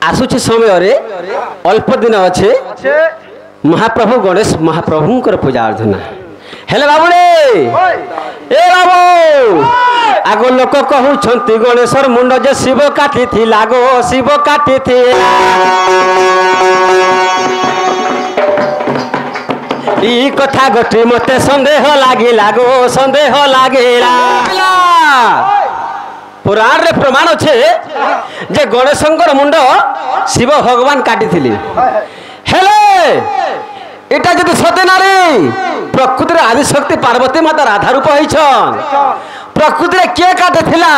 आसुचे समय रे अल्प दिन अच्छे महाप्रभु गणेश महाप्रभु पूजा अर्चना हेले बाबू रे ए बाबू आगो लोक कहउछंती गणेशर मुंड जे शिव काटी थी लागो शिव काटी थी ई कथा गोटी मते संदेह लागी लागो संदेह लागिला पुराण रे प्रमाण छे जे गणेशंकर मुंड शिव भगवान काटी थिली हेले एटा जदि सत्य नारी प्रकृति आदि शक्ति पार्वती माता राधा रूप होइछन प्रकृति किए काटे थिला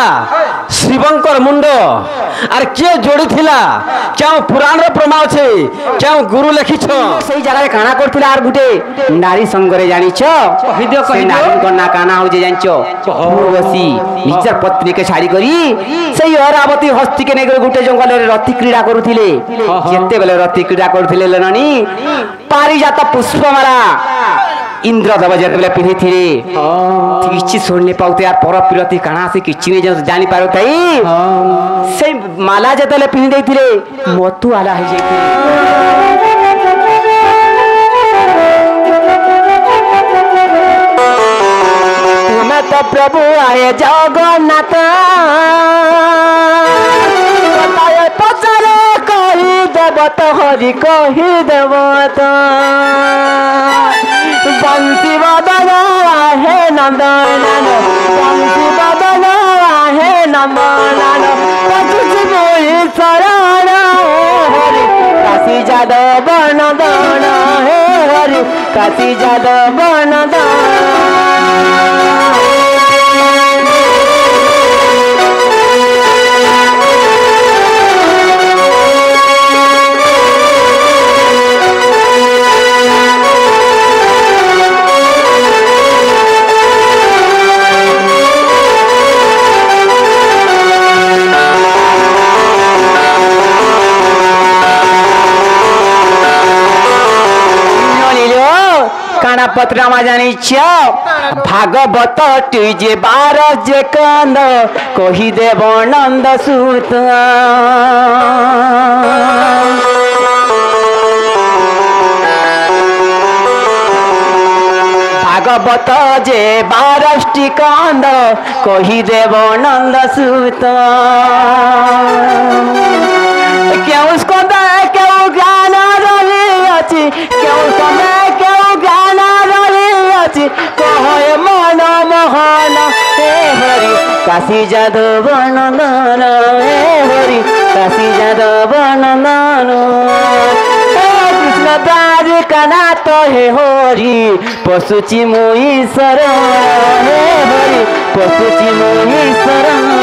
शिवंकर मुंड आर किए जोड़ी थिला क्या पुराण रे प्रमाण छे क्या गुरु लिखिछ सही जगह काना करथिला आर गुटे नारी संगरे जानिछ कहि दियो कहि नारी को ना काना हो जे जानिछ उर्वशी निजर पत्नी के छाड़ी करी सही अरावती हस्ती के नेगर गुटे जंगल रे रति क्रीड़ा करूथिले जेते बेले रति क्रीड़ा करूथिले लननी पारिजात पुष्पमाला इंद्र देव जेते बेले पिनि थिले किछि सुनने पाउते यार पर प्रति काना से किछि ने जानि पारो तई से माला जेते बेले पिनि देथिले मोतु आला हो जाइथिले तुम तो प्रभु आए जगन्नाथ बताए पचारे कहि देवत हरि कहि देवत बंसी बदन आहे नंदन बंसी बदन आहे नंदन पछुच मोहि शरण हरि काशी जादव नंदन हे हरि काशी जादव नंदन काना पत्रा मा जानी भागवत टीजे बार जे कंद कही देव नंद सूत भागवत जे बारष्टि कंद कही देव नंद सूत क्यों स्कंद क्यों ज्ञान रही अछि क्यों समय कहे मन मोहन हे हरि काशी जादव नंदन हे हरि काशी जादव नंदन कृष्ण द्वारिका नाथ हे हरि पशुचि मोहि शरण हे हरि पशुचि मोहि शरण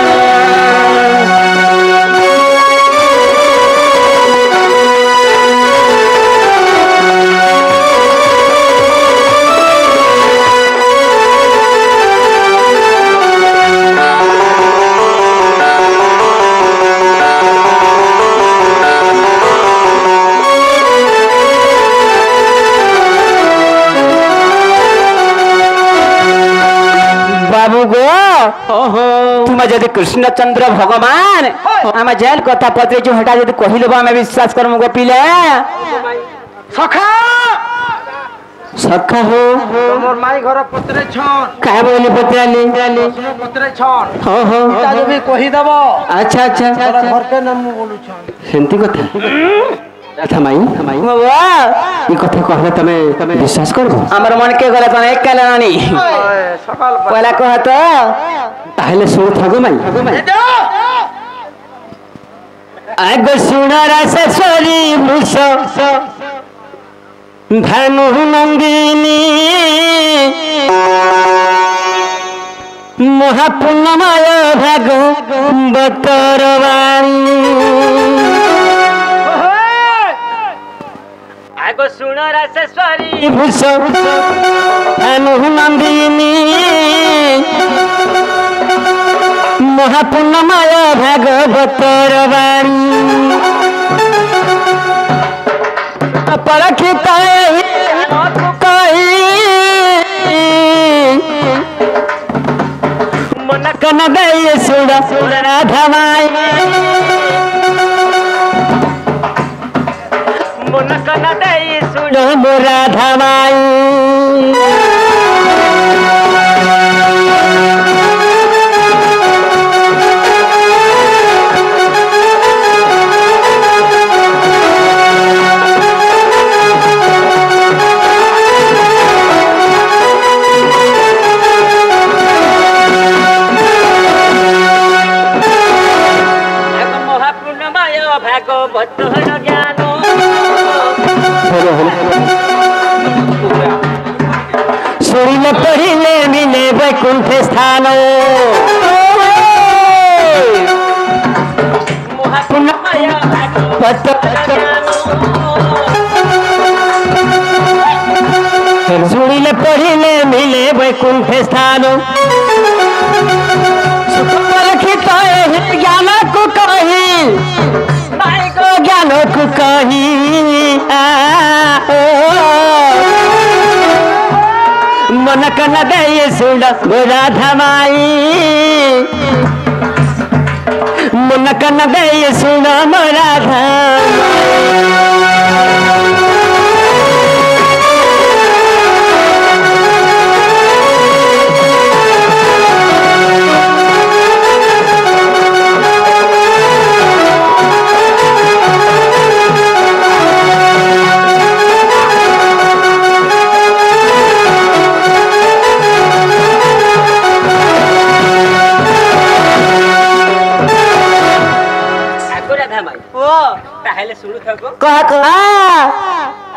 तुम जदि कृष्णचंद्र भगवान आम जेल कथा पत्रे जो हटा जदि कहिलेबो आम विश्वास करमु गोपिले सखा सखा हो तोर माई घर पत्रे छन का बोली पत्राली पत्रे छन हो हो ता भी कहि देबो अच्छा अच्छा तोरा घर के नाम बोलु छन सेंती कथा अच्छा माई बाबा ई कथा कहले तमे विश्वास करबो हमर मन के गले तने एक काला नानी सकाल पहला कहत ताहले सुन थागो माई आगो सुनरा ससुरी मुस भानु नंदिनी महापुण्यमय भाग बतरवाणी आगो सुन रासेश्वरी भूष भानु नंदिनी महापुण्यमय भाग बतरवाणी परखित मन कन गए सुन राधा माई कना दे सुनो मोरा धामाई सुनिले पहिले मिले वैकुंठ स्थान सुनिले पहिले मिले वैकुंठ स्थान ज्ञान को कही ज्ञान को कही मन कन दे सुन राधा माई मन कन दे सुन राधा कह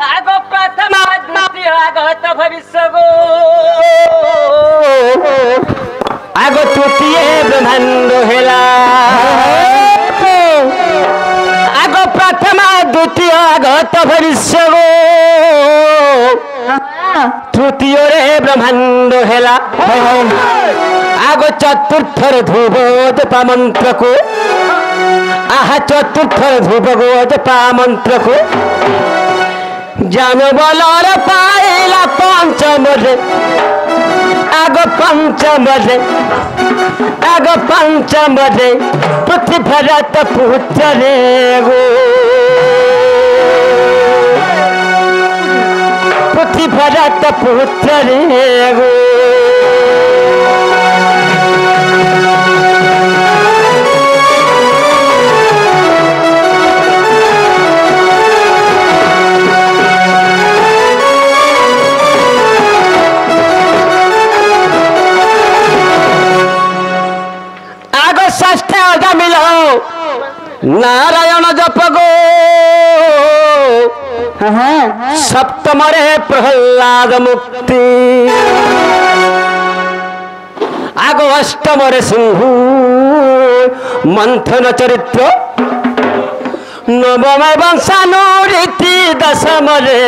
आगो प्रथम द्वितीय आगत भविष्य गो आगो तृतीय ब्रह्मांड हेला आगो प्रथम द्वितीय आगत भविष्य गो तृतीय रे ब्रह्मांड हेला आगो चतुर्थ ध्रुव जपा मंत्र को आहा चतुर्थ ध्रुव गो जपा मंत्र को जान बलर पाइला पंचम रे आग पंचम रे आग पंचम रे पृथ्वी भरत पुत्र रे गो पृथ्वी भरत पुत्र रे गो नारायण जप गो सप्तम रे प्रहलाद मुक्ति आगो अष्टम रे सिंह मंथन चरित्र नवम वंशानुरीति दशम रे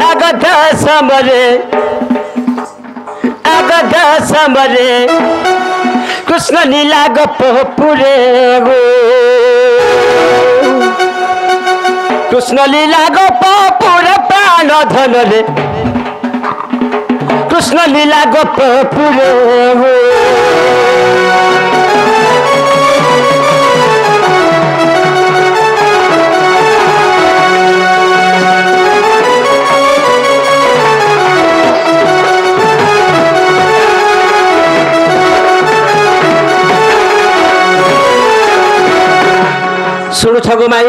आग दशम रे आग दशम रे कृष्ण लीला गप पुरे गो कृष्ण लीला गप पुरे प्राण धन रे कृष्ण लीला गप पुरे गो सुनु छगो माई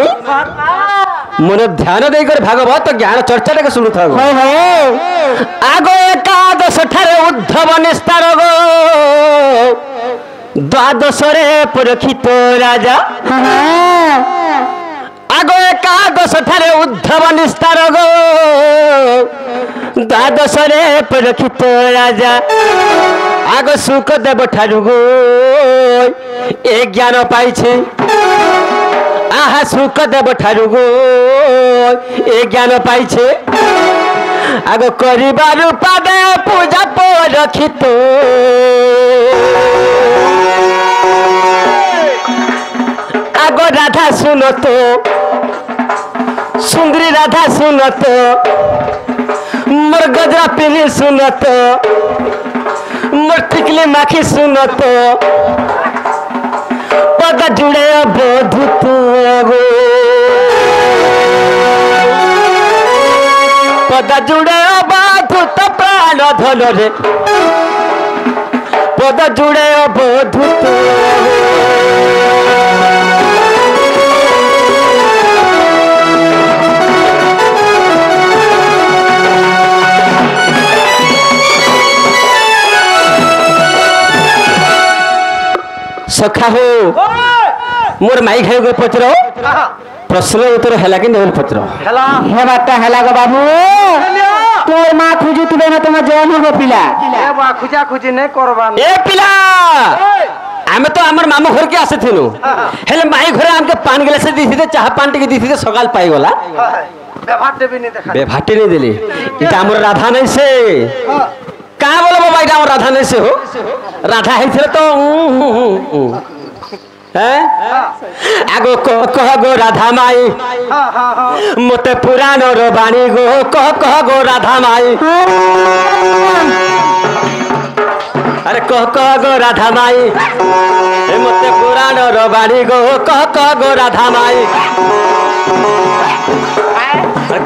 मन ध्यान देकर भागवत ज्ञान चर्चा टे सुनु था आगो एकादश ठारे उद्धव निस्तार गो द्वादश रे परीक्षित राजा आगो एकादश ठारे उद्धव निस्तार गो द्वादश रे परीक्षित राजा आगो सुखदेव ठारू गो ए ज्ञान पाइछे आहा सुखदेव ठारू गो ए ज्ञान पाइछे आगो करिबारु पादे पूजा परखित आगो राधा सुनत सुंदरी राधा सुनत मोर गजरा पिनी सुनत मोर टिकली माखी सुनत पद जुड़े बोधुत गो ପଦା ଯୁଡ଼େ ଅବଧୂତ ପ୍ରାଣ ଧନରେ ପଦା ଯୁଡ଼େ ଅବଧୂତ सखा हो मोर माई खाई गए पचर प्रश्न उत्तर है कि नहीं पचर हेला हे बाटा हेला गो बाबू तोर मां खुजुतबे न तुम जन हो पिला ए बा खुजा खुजी नहीं करबान ए पिला आमे तो हमर मामू घर के आसे थिनु हेले माई घरे हमके पान गिलास दी थी चाह पान टिके दी थी सकाल पाई गला व्यवहार देबी नहीं देखा बेभाटी नहीं देली इटा हमर राधा नहीं से का बोलो बाबा इटा हमर राधा नहीं से हो राधा है तो हैं आगो कह गो राधा माई हां हां हां मते पुराण रो बाणी गो कह गो राधा माई अरे कह गो राधा माई ए मते पुराण रो बाणी गो कह गो राधा माई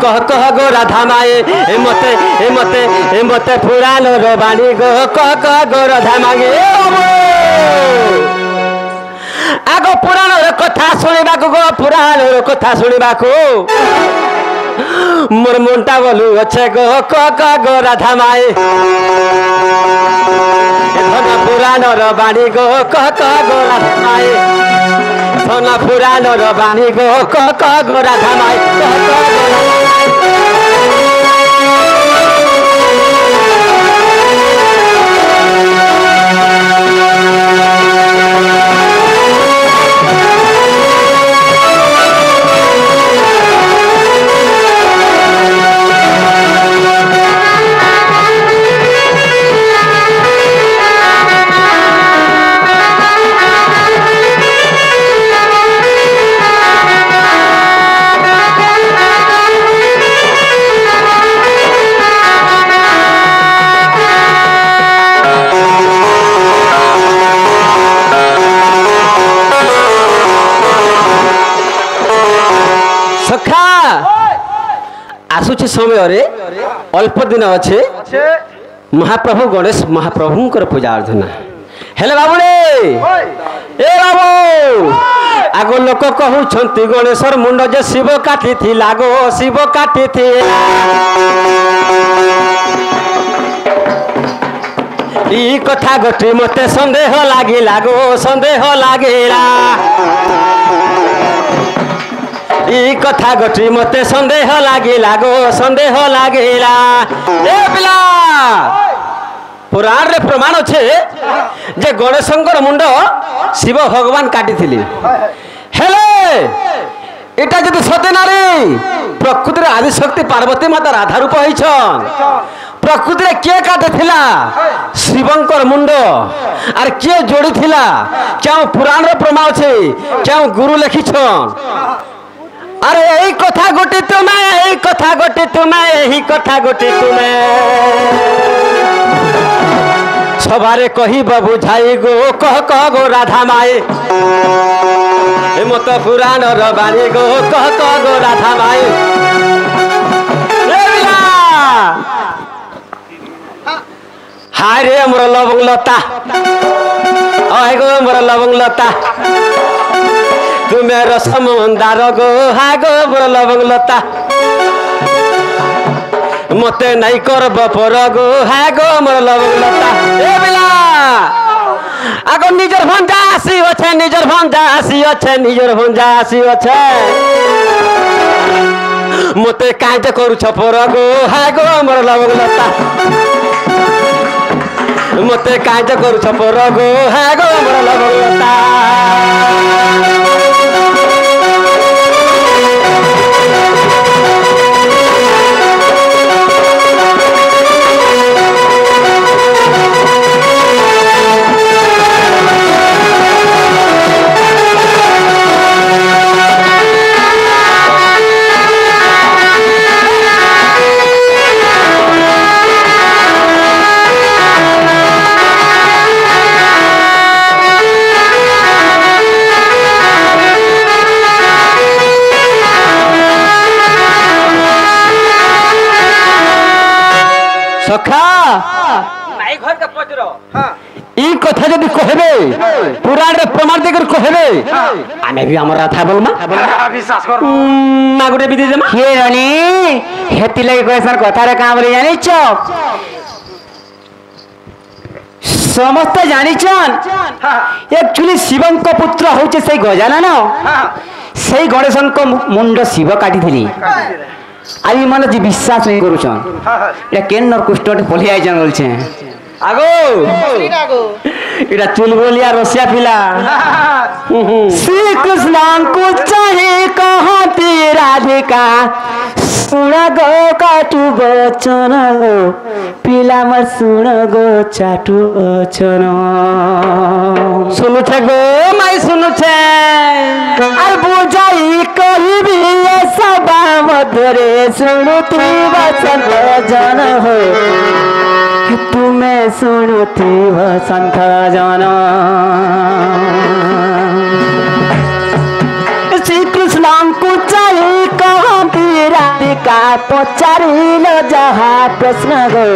कह गो राधा माई ए मते पुराण रो बाणी गो कह गो राधा माई आगो पुराण कथा शुणा गो पुराण कथा शुणा मोर मुंटा बोलू अच्छे गो गो राधा माई धन पुराण बाणी गो गो राधा माई धन पुराण बाणी गो गो राधा माई आसुची समय रे अल्प दिन अच्छे महाप्रभु गणेश महाप्रभु पूजा अर्चना हेले बाबू ए बाबू आगो लोक कहते गणेशर मुंड जे शिव काटी थी लागो शिव काटी थी ई कथा गोटी मते संदेह लागी लागो संदेह लागेला ई कथा गोटी मते संदेह लागी लागो संदेह लागेला ए पिला पुराण रे प्रमाण छे जे गणेशंकर मुंड शिव भगवान काटी थिली हेले एटा जदि सत्य नारी प्रकृति रे आदि शक्ति पार्वती माता राधा रूप होइछन प्रकृति रे के काटे थिला शिवंकर मुंड आर के जोड़ी थिला क्या पुराण रे प्रमाण छे क्या गुरु लिखिछन अरे यही कथा गोटी तुम्हें यही कथा गोटी तुम्हें यही कथा गोटी तुम्हें सबारे कही बुझाई गो कह गो राधा माई मत पुराण बाणी गो कह गो राधा माई हाय रे मोर लवंग लता गो मोर लवंग लता तुम्हें रसम मंदार गो हाय गो मोर लवंग लता मते नहीं करब पर गो हाय गो मोर लवंग लता ए बिला आगो निजर भंजा आसी अछे निजर भंजा आसी अछे निजर भंजा आसी अछे मते काइते करू छ पर गो हाय गो मोर लवंग लता मते काइते करू छ पर गो हाय गो मोर लवंग लता सखा ନାଇଁ ଘର କେ ପଚର ହଁ ई कथा जदि कहबे पुराण रे प्रमाण देकर कहबे आमे भी हमर राधा बोलमा বিশ্বাস কর ना गुटे विधि देमा କିଏ ରଣି ହେତି ଲାଗି କହିସନ୍ କଥାରେ କାଁ ବୋଲି ଜାଣିଛ ସମସ୍ତେ ଜାଣିଛନ୍ एक्चुअली ଶିବଙ୍କ ପୁତ୍ର ହଉଛି ସେଇ ଗଜାନନ ସେଇ ଗଣେଶଙ୍କ ମୁଣ୍ଡ ଶିବ କାଟିଥିଲି ଆଜି ମାନେ ଯେ ବିଶ୍ୱାସ नहीं କରୁଛନ୍ এটা কেন্নর কুষ্ঠটি পলি আইছন বলছে आगो इटा चुलबुलिया रसिया पिला श्री कृष्ण को चाहे कहती राधिका सुन गो काटू बचन पिला मर सुन गो चाटू बचन सुनु छे गो माई सुनु छे আর বুঝাই কহিবি সবা মধ্যরে শুনুতি বসন্ত জন হো তুমে শুনুতি বসন্ত জন শ্রীকৃষ্ণଙ୍କୁ চাই কহନ୍ତି রাধিকা পচারিল যাহা প্রশ্ন গো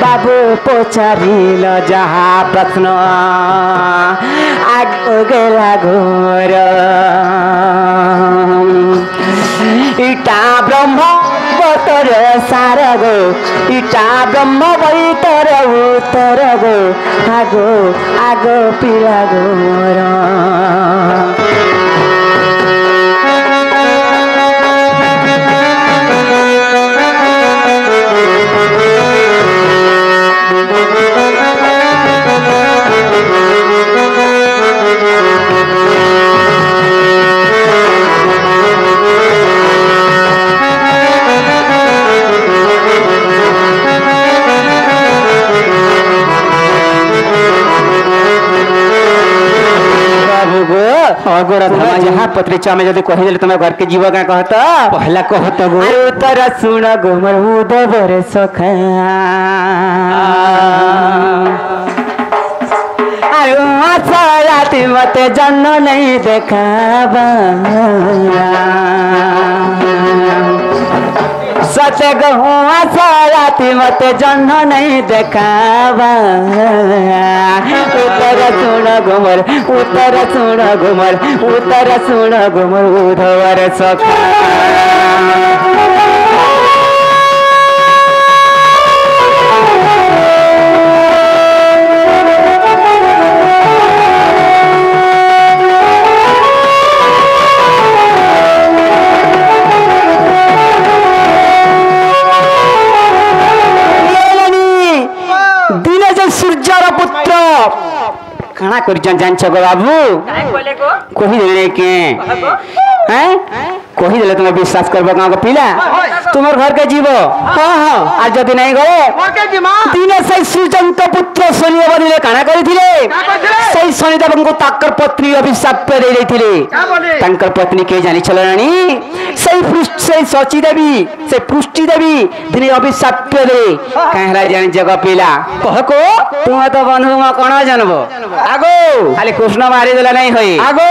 বাবু পচারিল যাহা প্রশ্ন আগ গেলা ঘোর ইটা ব্রহ্ম বতর সার গো ইটা ব্রহ্ম বৈতর উত্তর গো আগো আগো পিলা গোর अगोरा धमा जहाँ पत्री चामे जदि कहि देले तमे घर के जीव का कहत पहला कहत गो उतर सुन गो मोर उदबर सखा आयो आशा राति मते जन्म नहीं देखाबा सच गहूँ आशा राति मते जन्म नहीं देखाबा उतर सुन घुमर उतर सुन घुमर उतर सुन घुमर उधवर सखा सूर्यर पुत्र खाना करिछन जानछ गो बाबू कहि देले के हैं कहि देले तुम विश्वास करबो गांव के पिला तुमर घर के जीव हां हां आज जदि नहीं गए दिन से सूर्यंक पुत्र शनि बदिले खाना करिथिले सही शनिदेव को ताकर पत्नी अभिशाप दे देथिले तांकर पत्नी के जानि छलरानी सही पृष्ठ से सची देवी से पुष्टि देवी दिन अभिशाप दे कहला जानि जग पिला कह को तुम तो बंधु म कोन जानबो आगो खाली कृष्ण मारी देला नहीं होई आगो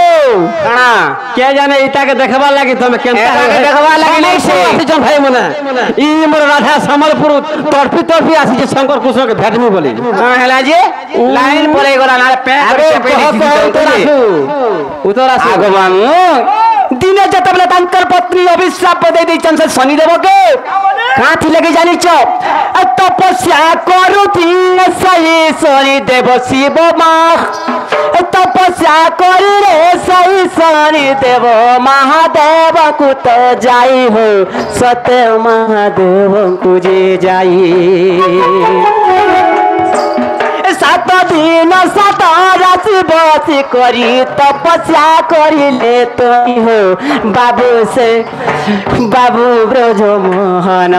कणा के जाने इता के देखबा लागि तमे केनता देखबा लागि नहीं से जन भाई मने ई मोर राधा समलपुर तड़पी तड़पी आसी जे शंकर कृष्ण के भेटमी बोली कहला जे लाइन परे गला ना पे उतर आसु भगवान दिन जतबले तांकर पत्नी अभिशाप दे दैछन से शनिदेव के काथी लगे जानि छ तपस्या करूथी सही शनिदेव शिव मा तपस्या करी रे सही शनिदेव महादेव को तो जाई हो सत्य महादेव को जे जाई सात दिन सात राशि बसी करी तपस्या करिले तो हो बाबू से बाबू ब्रज मोहन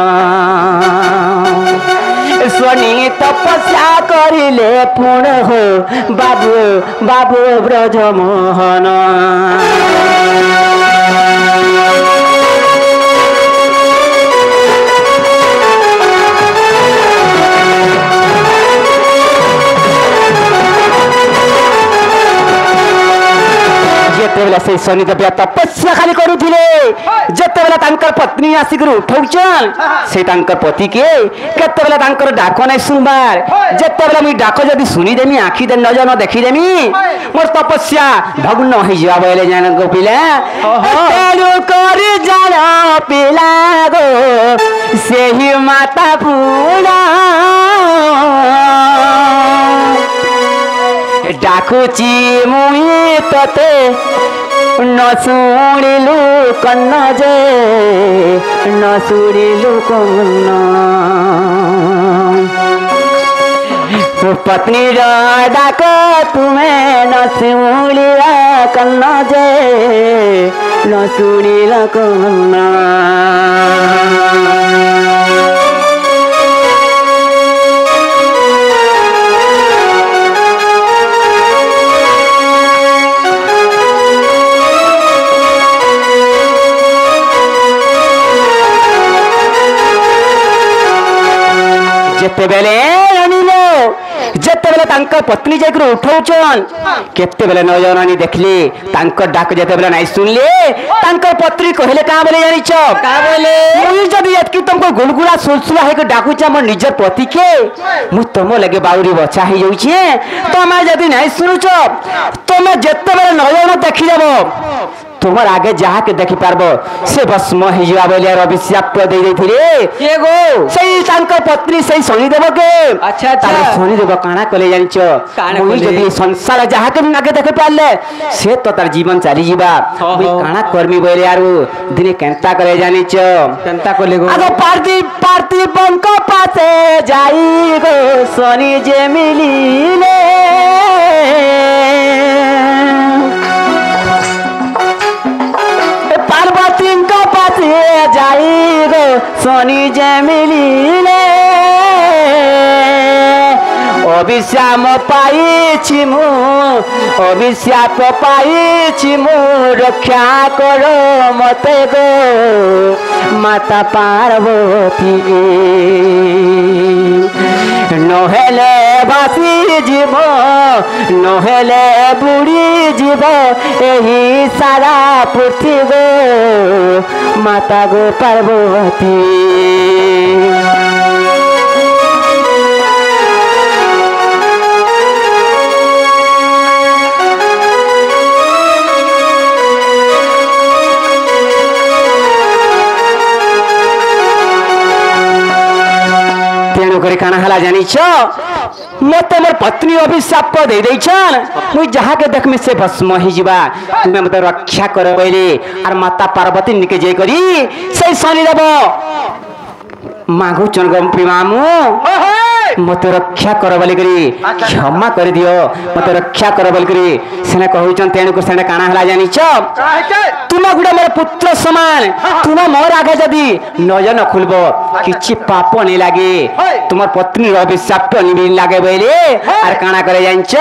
शनि तपस्या करिले पूर्ण हो बाबू बाबू ब्रज मोहन से शनिदेव तपस्या खाली करुथिले जेतेबेला तांकर पत्नी आसिकर उठौछन से तांकर पति के केतेबेला तांकर डाक नै सुनबार जेतेबेला मी डाक जदी सुनी देमी आखी दे नजर न देखी देमी मोर तपस्या भग्न होई जाबा बोले जान गो पिला तेरो कर जान पिला गो सेही माता पुरा डाकुची मुई तते न शुणिलु कन्न जे न शुणिलु कन्न पत्नी डाक तुम्हें न शुणिला कन्न जे न शुणिला कन्न जेतेबेले अनिलो जेतेबेले तांकर पत्नी जाकर उठौछन केतेबेले नजरानी देखले तांकर डाक जेतेबेले नाही सुनले तांकर पत्नी कहले का बोले जानिछ का बोले मुई जदी एतकी तुमको गुलगुला सुलसुला है के डाकुचा मोर निजर पति के मु तुम लगे बाउरी बचा ही जाउछे तमे जदी नाही सुनुछ तमे जेतेबेले नजर देखि देबो तुम्हार आगे जहा के देखि पारबो से बस महिया बोले अभिशाप दे देथिले के गो सही तांकर पत्नी सही शनि देव के अच्छा अच्छा शनि देव काना कले जानिछो मुई जदी संसार जहा के आगे देखे पारले से तो तार जीवन चली जीवा मुई काना कर्मी बोले यारू दिने केंता करे जानिछो केंता कले गो आगो पार्टी बंको पासे जाई गो शनि जे मिलिले जाई गो शनि जे मिलिले अभिशाप पाइछि मु अभिशाप पाइछि मु रक्षा करो मते गो माता पार्वती नहेले भासी जीव नहेले बुड़ी जीव एही सारा पृथ्वी गो माता गो पार्वती तेणुक काना हला जानिछ मते मोर पत्नी अभिशाप दे देछन मुई जहा के देखमे से भस्म ही जीवा तुमे मते रक्षा कर बोले आर माता पार्वती निके जे करी से शनि देव मागु चन गम प्रिमामु मते रक्षा कर बोली करी क्षमा कर दियो मते रक्षा कर बोली करी सेने कहउचन तेणुक सेने काना हला जानिछ तुम गुडा मोर पुत्र समान तुम मोर आगे जदी नजर न खुलबो किछि पाप नै लागे तुमर पत्नी अभिशाप नि लागे बोले आर काना करे जानिछ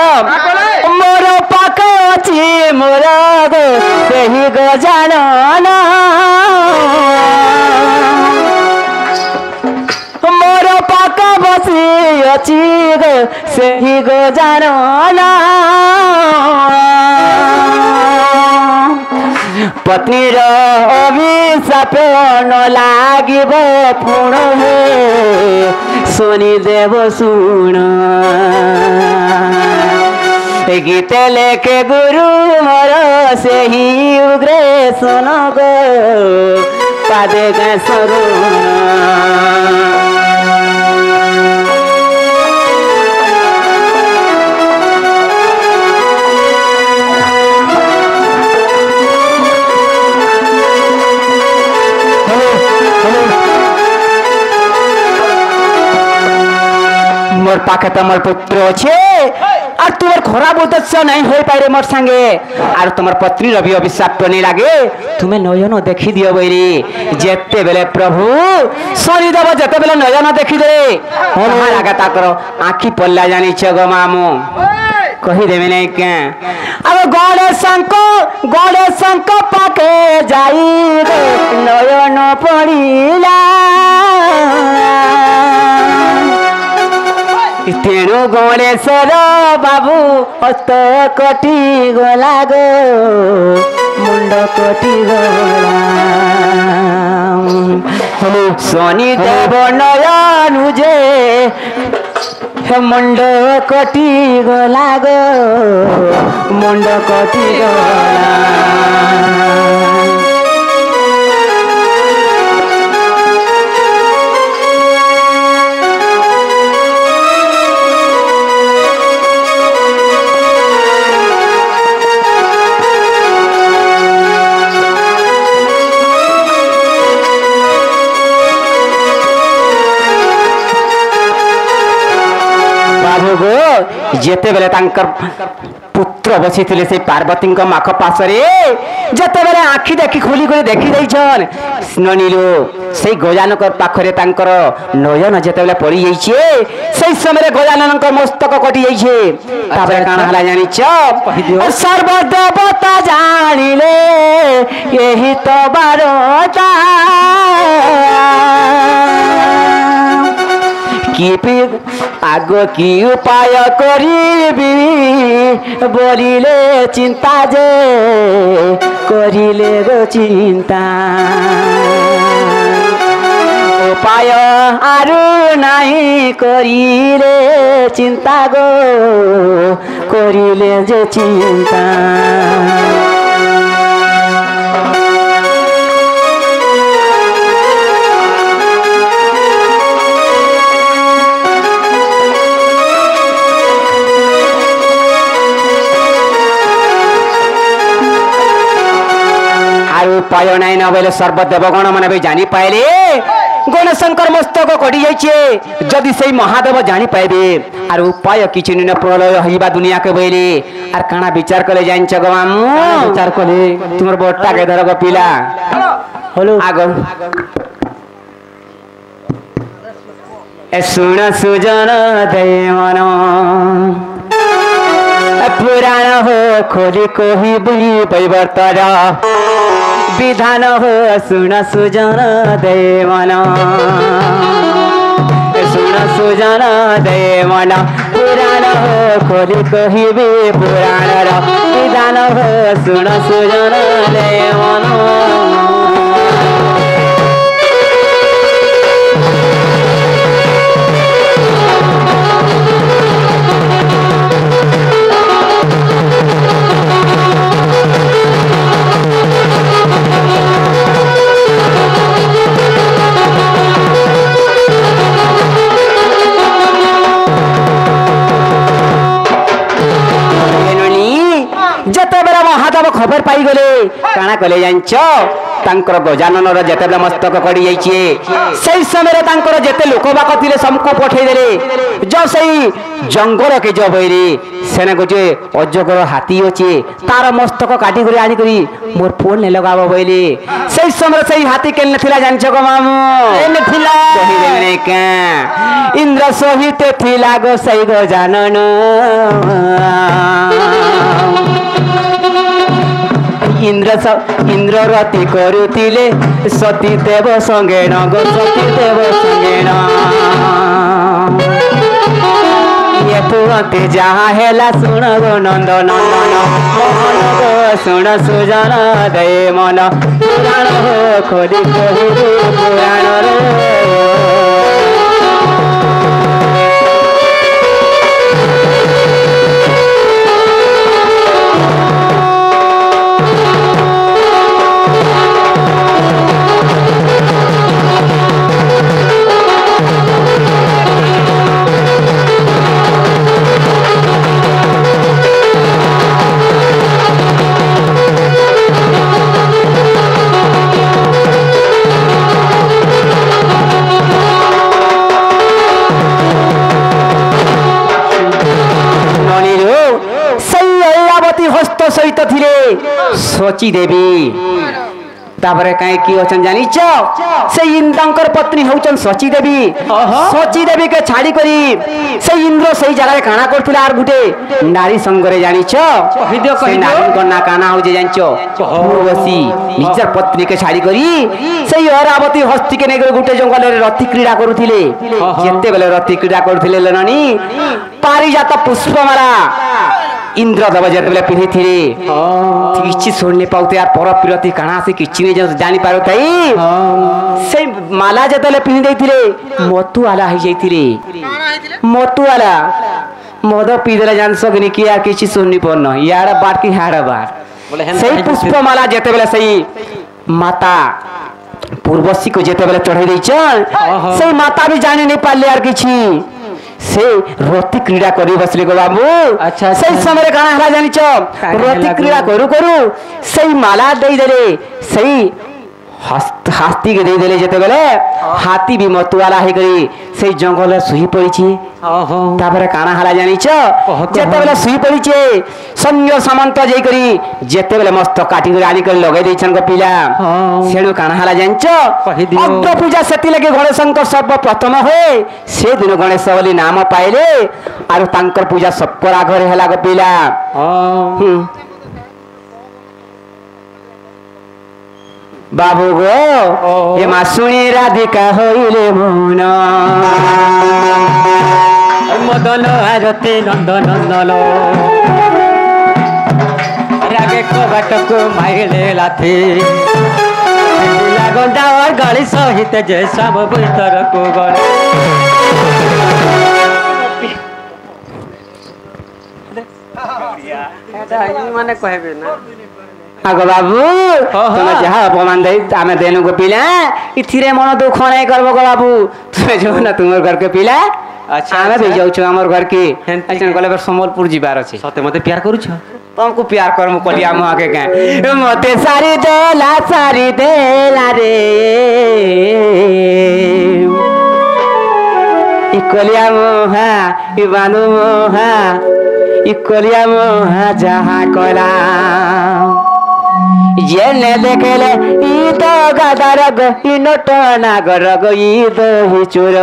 मोर पाक अछि मोर गो सेही गो जानना मोर पाक बसी अछि गो सेही गो जानना पत्नी अभिशाप न लागिब पुण शनि देव सुण गीते लेके गुरु मोर से ही उग्रे सुन गो पादे गा सरुण मोर पाखे तो मोर पुत्र अच्छे और तुम्हार खराब उद्देश्य नहीं हो पारे मोर संगे और तुम्हार पत्नी भी अभिशाप नहीं लागे तुम्हें नयन देखी दियो बोली जेते बेले प्रभु शनि देव जेते बेले नयन देखी दे कहाँ लगा ताकर आखि पल्ला जानी गो मामू कही देवे नहीं क्या अब गणेश पाके जाई नयन पड़िला तेणु गणेश्वर बाबू हस्त कटी गला गो ମୁଣ୍ଡ କଟିଗଲା ଶନି ଦେବ ନୟନୁ ଯେ ମୁଣ୍ଡ କଟିଗଲା ଗୋ ମୁଣ୍ଡ କଟିଗଲା ଯେତେବେଳେ ତାଙ୍କର ପୁତ୍ର ବସିଥିଲେ ସେ ପାର୍ବତୀଙ୍କ ମାଖ ପାଶରେ ଯେତେବେଳେ ଆଖି ଦେଖି ଖୋଲି କରି ଦେଖି ଦେଇଛନ୍ ନନୀଲୋ ସେଇ ଗଜାନଙ୍କ ପାଖରେ ତାଙ୍କର ନୟନ ଯେତେବେଳେ ପଡ଼ିଯାଇଛି ସେଇ ସମୟରେ ଗଜାନନଙ୍କ ମସ୍ତକ କଟି ଯାଇଛି ତାପରେ କାଣା ହେଲା ଜାଣିଛ ସର୍ବଦେବତା ଜାଣିଲେ ଏହି ତ ବାରତା আগ কি উপায় করিবি বলিলে চিন্তা যে করিলে গো চিন্তা উপায় আরু নাই করিলে চিন্তা গো করিলে যে চিন্তা উপায় নাই না বলে সর্বদেবগণ মানে জানি পাইলে গণশঙ্কর মস্তক কটি যাইছে যদি সেই মহাদেব জানি পাইবে আর উপায় কিছু না প্রলয় হইবা দুনিয়াকে বইলে আর কানা বিচার করে জানছ গো মামু বিচার করে তোমার বড়টাকে ধর গো পিলা হলো আগ এ শুণ সুজন দেমন পুরাণ হো খোলি কহিবি বৈবর্তর विधान हो सुन सुजन देवन सुन सुजन देवन पुराण हो खोली कहिबे पुराण विधान हो सुन सुजन देवन যেতেবেলে মহাদেব খবর পাইগলে কাଣା কলে জানছ তাঙ্কর গজাননর যেতেবেলে মস্তক কড়ি যাইছে সেই সময় তাঙ্কর যেতে লোকবাক ଥିଲେ সমকু পঠাই দেলে जो সেই জঙ্গল কে जो বইরে সেনে গোটে অজগর হাতি আছে তার মস্তক কাটি করে আনি করি মোর ফোন নে লগাবো বইলে সেই সময় সেই হাতি কেনে থিলা জানছ গো মামু এনে থিলা কহি দেলে কা ইন্দ্র সহিত থিলা গো সেই গজানন इंद्र रति करुतिले सती देव संगेण गो सती देव संगेण ये तुरंते जहाँ हेला सुन गो नंद नंदन मोहन गो सुन सुजन दे मन पुराण हो खोली कहिबे पुराण रे सहित थिले सोची देवी तापर कहीं कि अच्छा जानिच से इंद्रंकर पत्नी होचन सची देवी के छाड़ी करी से इंद्र सही जगह काना करथुला आर गुटे नारी संगरे जानिच कहि दियो से नारी को ना काना हो जे जानिच उर्वशी निजर पत्नी के छाड़ी करी से अरावती हस्ती के नेगर गुटे जंगल रे रति क्रीड़ा करूथिले जेते बेले रति क्रीड़ा करूथिले लनानी पारिजात पुष्पमाला इंद्रदेव जेतबेले पिंधिथिले किछि सुनने पाउते यार पर पिरती काना से किछि नै जानि पारो तई से माला जेतबेले पिंधि दैथिले मतुआला हो जाइथिले मतुआला मद पीदेले जान सगनी किया किछि सुननी पन यार बाट की हाड़ बाट सही पुष्पमाला जेतबेले सही माता पूर्वसी को जेतबेले चढ़ाई दै छन सही माता भी जानि नै पाले यार किछि से रति क्रीड़ा करी बसले गो बाबू अच्छा सही समय काना हला जानि छ रति क्रीड़ा करू करू सही माला दे देले सही हाथी के दे देले जेते बेले हाथी भी मतुआला हे करी सही जंगल सुही पड़ी छी तापर काना हला जानि छ जेते बेले सुही पड़ी छे सैन्य सामंत जई करी जेते बेले मस्त काटी कर आनी कर लगे दै छन पिला सेणु काना हला जानि छ अग्र पूजा सेति लगे गणेश शंकर सर्वप्रथम होए से दिन गणेश बोली नाम पाइले आरो तांकर पूजा सबकरा घरे हला गो पिला बाबू गो ये मासुणी राधिका होइले मौन मदन आरती नंद नंदन रागे कबाटक माइले लाथी गंडा और गाड़ी सहित जे सब भीतर को गले माने कहबे ना आगो बाबू तुम जहाँ अपमान दे आमे देनु को पिला इथिरे मन दुख नै करबो गो बाबू तुमे जो ना तुमर घर के पिला अच्छा आमे भी जाउ छ हमर घर के अच्छा गले बर संबलपुर जिबार अछि सते मते प्यार करू छ तुमको प्यार करमु कलिया मु आके के मते सारी देला रे ई कलिया मोहा ई बानु मोहा ई कलिया मोहा जहाँ कला जेने देखले ई तो गादार गो ई नटना गर गो ई तो हिचुर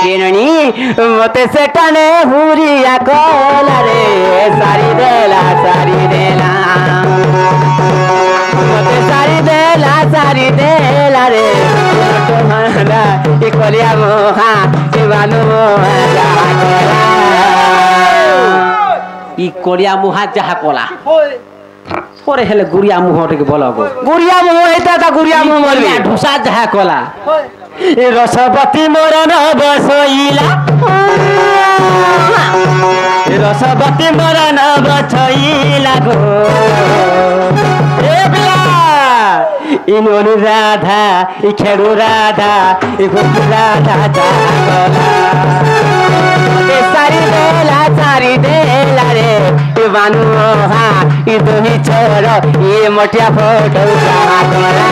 केननी मते सेटाने हुरिया कला रे सारी देला मते सारी देला रे नटना ई कलिया मोहा ई बानु मोहा जहाँ कला ई कोरिया मुहा जहा कोला थोरे हेले गुरिया मुह टिके बोलो गो गुरिया मुह हेता ता गुरिया मुह बोलबे ढुसा जहा कोला ए रसवती मरन बसइला ए रसवती मरन बसइला गो ए बिला इनोनु राधा ई खेडु राधा ई गोपी राधा जहा कोला सारी देला रे ये बानु हा ये दोही छोरो ये मोटिया फोटो जहाँ कोला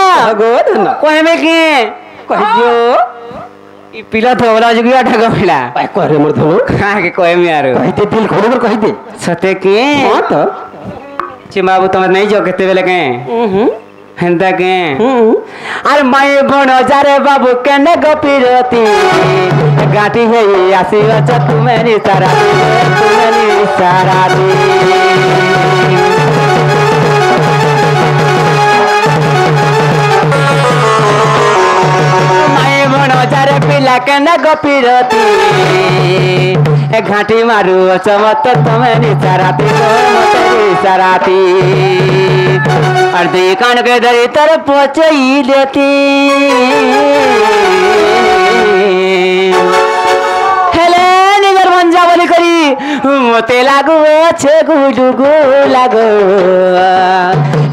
कहमे के कहियो ई पिला थोड़ा जुगिया ठगा मिला भाई करे मोर धो कहां के कहमे यार कहते दिल खोल कर कहि दे सते के हां तो चे बाबू तुम नहीं जो केते बेले के हेंदा के अरे माय बण जारे बाबू केने गपिरती गाटी है आसी अच्छा तुम्हें नि सारा जारे पिला केना गपिरती घाटी मारू चमत तुम्हें निसाराती अर्धी कान के दरी तर पहुंचई देती हेले निगर मंजा बोली करी मते लागू छे गुडुगु लागो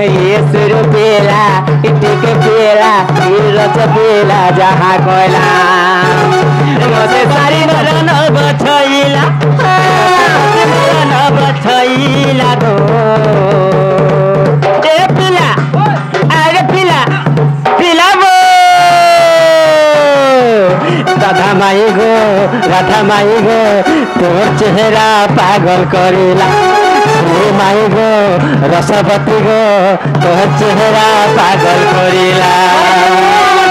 ये सुर पेला इटिक पेला रच पेला जहाँ कोला मते सारी नरन बछइला बछैला गो ए पिला अरे पिला पिला वो राधा माई गो तोर चेहरा पागल करेला माई गो रसवती गो तोर चेहरा पागल करेला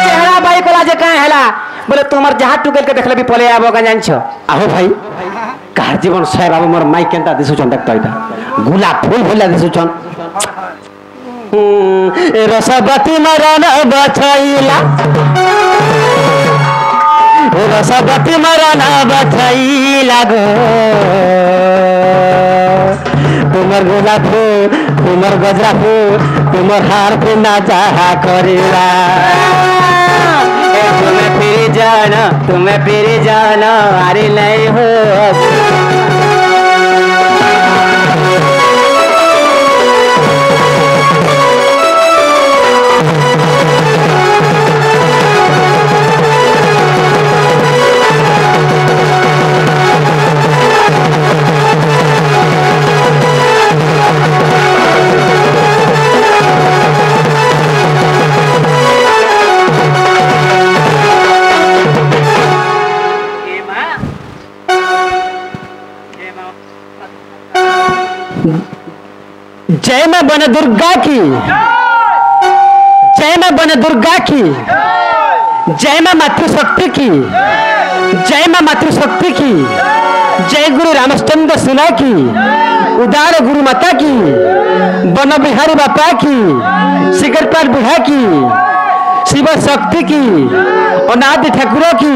चेहरा बाई कोला जे काहे हैला बोले तुमर जहाँ टुकेल के देखले भी पले आबो का जानछो आहो भाई कार जीवन सहे बाबू मोर माई केनता दिसुछन देखतो इटा गुलाब फूल भोला दिसुछन रसवती मरन बछैला रसवती मरन बछैला गो तुमर गोलाप फूल तुमर गजरा फूल तुमर हार पे ना चाहा करेला तुम्हें फिर जाना अरे नहीं हो जय मां बन दुर्गा की जय मां बन दुर्गा की जय मां मातृशक्ति की जय मां मातृशक्ति की जय गुरु रामचंद्र सुना की उदार गुरु माता की वन बिहारी बापा की सिगरपाट बुढ़ा की शिव शक्ति की अनाथ ठाकुर की